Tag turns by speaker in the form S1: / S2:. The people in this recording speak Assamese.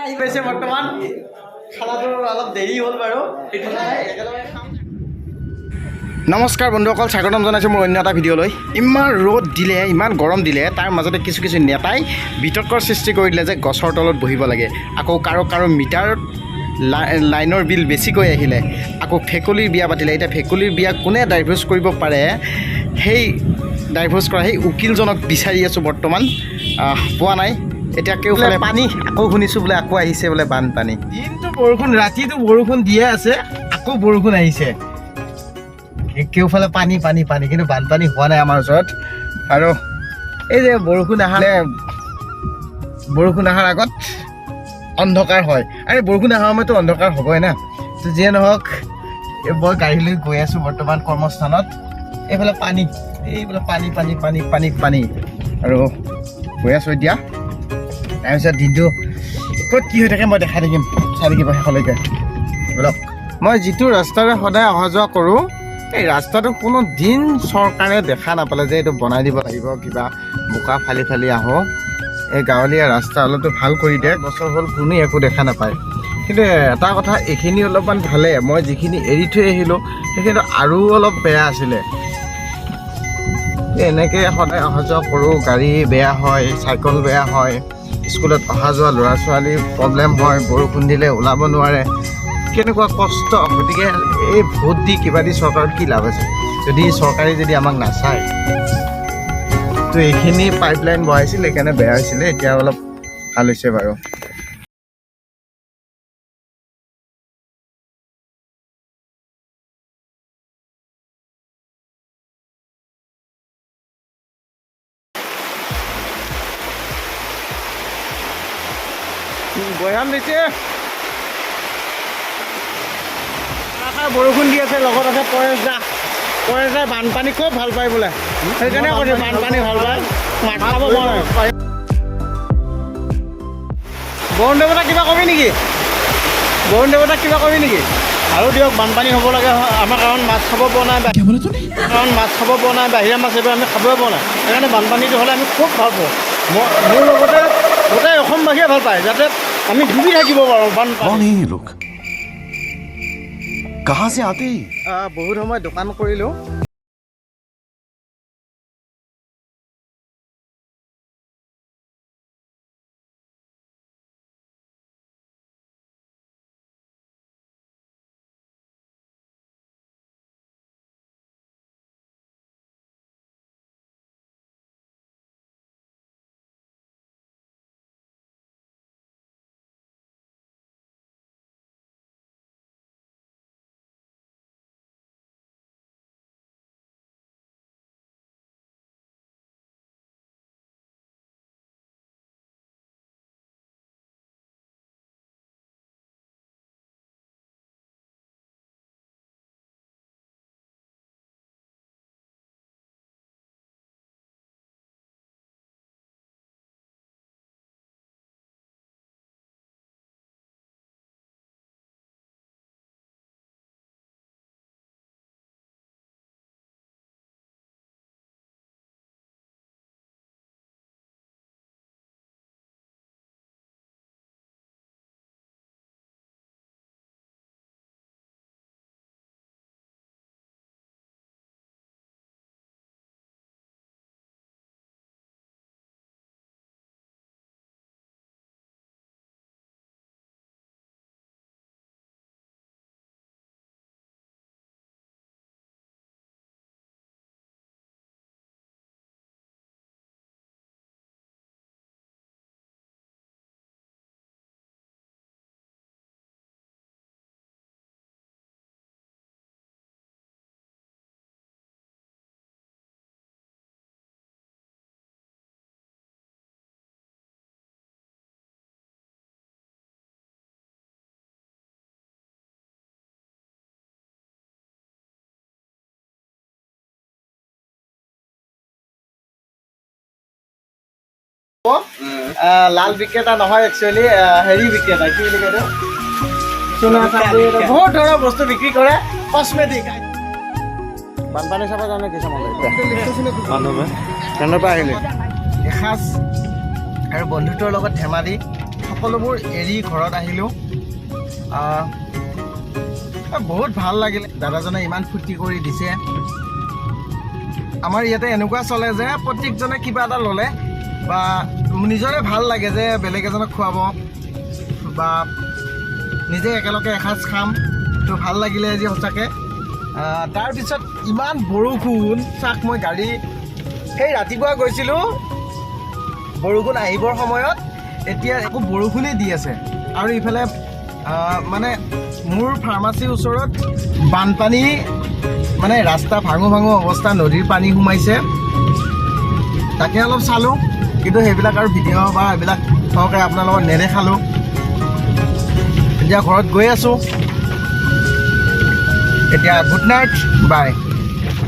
S1: আহি পাইছে বৰ্তমান খানাটোৰ অলপ দেৰি হ'ল বাৰু নমস্কাৰ বন্ধুসকল স্বাগতম জনাইছোঁ মোৰ অন্য এটা ভিডিঅ'লৈ ইমান ৰ'দ দিলে ইমান গৰম দিলে তাৰ মাজতে কিছু নেতাই বিতৰ্কৰ সৃষ্টি কৰি দিলে যে গছৰ তলত বহিব লাগে আকৌ কাৰো মিটাৰত লাইনৰ বিল বেছিকৈ আহিলে আকৌ ফেকুলিৰ বিয়া পাতিলে এতিয়া ফেকুলিৰ বিয়া কোনে ডাইভৰ্চ কৰিব পাৰে সেই ডাইভৰ্চ কৰা সেই উকিলজনক বিচাৰি আছোঁ বৰ্তমান পোৱা নাই এতিয়া কেউফালে পানী আকৌ শুনিছোঁ বোলে আকৌ আহিছে বোলে বানপানী দিনটো বৰষুণ ৰাতিটো বৰষুণ দিয়ে আছে আকৌ বৰষুণ আহিছে কেউফালে পানী পানী পানী কিন্তু বানপানী হোৱা নাই আমাৰ ওচৰত আৰু এই যে বৰষুণ অহাৰ আগত অন্ধকাৰ হয় আৰু বৰষুণ অহাৰ সময়তো অন্ধকাৰ হ'বই না তো যিয়ে নহওক মই গাড়ী লৈ গৈ আছোঁ বৰ্তমান কৰ্মস্থানত এইফালে পানী এইফালে পানী পানী পানী পানী পানী আৰু গৈ আছোঁ এতিয়া তাৰপিছত দিনটো ক'ত কি হৈ থাকে মই দেখাই থাকিম চাই থাকিব শেষলৈকে বলক মই যিটো ৰাস্তাৰে সদায় অহা যোৱা কৰোঁ এই ৰাস্তাটো কোনো দিন চৰকাৰে দেখা নাপালে যে এইটো বনাই দিব লাগিব কিবা বোকা ফালি ফালি আহোঁ এই গাঁৱলীয়া ৰাস্তা অলপতো ভাল কৰি দিয়ে বছৰ হ'ল কোনো একো দেখা নাপায় কিন্তু এটা কথা এইখিনি অলপমান ভালে মই যিখিনি এৰি থৈ আহিলোঁ সেইখিনি আৰু অলপ বেয়া আছিলে এনেকৈ সদায় অহা যোৱা কৰোঁ গাড়ী বেয়া হয় চাইকেল বেয়া হয় স্কুলত অহা যোৱা ল'ৰা ছোৱালীৰ প্ৰব্লেম হয় বৰষুণ দিলে ওলাব নোৱাৰে কেনেকুৱা কষ্ট গতিকে এই ভোট দি কিবা দি চৰকাৰত কি লাভ আছে যদি চৰকাৰে যদি আমাক নাচায় তো এইখিনি পাইপলাইন বহাইছিল সেইকাৰণে বেয়া হৈছিলে এতিয়া অলপ ভাল হৈছে বাৰু বৈহাম দিছে বৰষুণ দি আছে লগত আছে পৰেশ দা বানপানী খুব ভাল পায় বোলে সেইকাৰণে কৈছে বানপানী ভাল পায় মাত খাব পৰা নাই বৰুণ দেৱতাক কিবা কবি নেকি আৰু দিয়ক বানপানী হ'ব লাগে আমাৰ কাৰণ মাছ খাব পৰা নাই বাহিৰা মাছ এইবাৰ আমি খাবই পৰা নাই সেইকাৰণে বানপানীটো হ'লে আমি খুব ভাল পাওঁ মোৰ লগতে গোটেই অসমবাসীয়ে ভাল পায় যাতে আমি ডুবি থাকিব পাৰোঁ বানপানী
S2: कहाँ से आते ही
S1: बहुत समय দোকান কৰিলোঁ লাল বিক্ৰেতা নহয় একচুৱেলি হেৰি বিক্ৰেতা কি বুলি কয় বহুত ধৰণৰ বস্তু বিক্ৰী কৰে কচমেটিক বানপানী চাব জানে কি চাব ট্ৰেইনৰ পৰা আহিলে এসাঁজ আৰু বন্ধুত্বৰ লগত ধেমালি সকলোবোৰ এৰি ঘৰত আহিলোঁ। বহুত ভাল লাগিলে, দাদাজনে ইমান ফূৰ্তি কৰি দিছে। আমাৰ ইয়াতে এনেকুৱা চলে যে প্ৰত্যেকজনে কিবা এটা ল'লে বা নিজৰে ভাল লাগে যে বেলেগ এজনক খুৱাব বা নিজে একেলগে এসাঁজ খাম, তো ভাল লাগিলে আজি সঁচাকৈ। তাৰপিছত ইমান বৰষুণ, চাওক মই গাড়ী সেই ৰাতিপুৱা গৈছিলোঁ বৰষুণ আহিবৰ সময়ত, এতিয়া একো বৰষুণেই দি আছে। আৰু ইফালে মানে মোৰ ফাৰ্মাচীৰ ওচৰত বানপানী, মানে ৰাস্তা ভাঙো ভাঙো অৱস্থা, নদীৰ পানী সোমাইছে। তাকে অলপ চালোঁ, কিন্তু সেইবিলাক আৰু ভিডিঅ' বা এইবিলাক সহকাৰে আপোনাৰ লগত নেদেখালোঁ। এতিয়া ঘৰত গৈ আছোঁ। এতিয়া গুড নাইট, বাই।